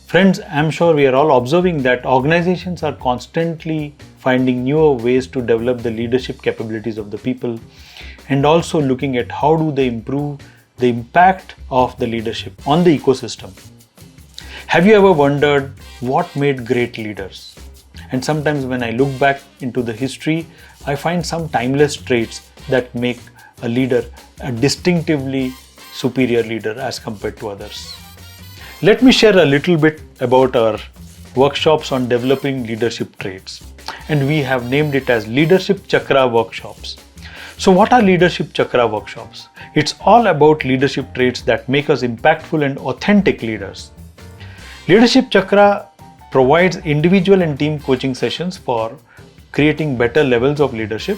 Friends, I'm sure we are all observing that organizations are constantly finding newer ways to develop the leadership capabilities of the people, and also looking at how do they improve the impact of the leadership on the ecosystem. Have you ever wondered what made great leaders? And sometimes when I look back into the history, I find some timeless traits that make a leader a distinctively superior leader as compared to others. Let me share a little bit about our workshops on developing leadership traits, and we have named it as Leadership Chakra Workshops. So what are Leadership Chakra Workshops? It's all about leadership traits that make us impactful and authentic leaders. Leadership Chakra provides individual and team coaching sessions for creating better levels of leadership,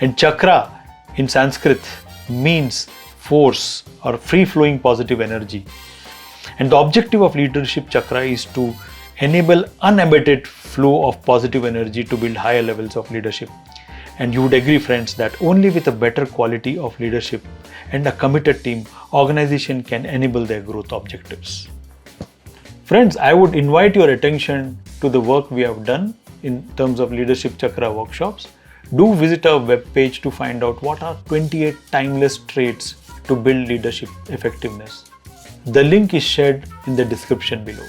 and chakra in Sanskrit means force or free-flowing positive energy. And the objective of Leadership Chakra is to enable unabated flow of positive energy to build higher levels of leadership. And you would agree, friends, that only with a better quality of leadership and a committed team, organization can enable their growth objectives. Friends, I would invite your attention to the work we have done in terms of Leadership Chakra workshops. Do visit our webpage to find out what are 28 timeless traits to build leadership effectiveness. The link is shared in the description below.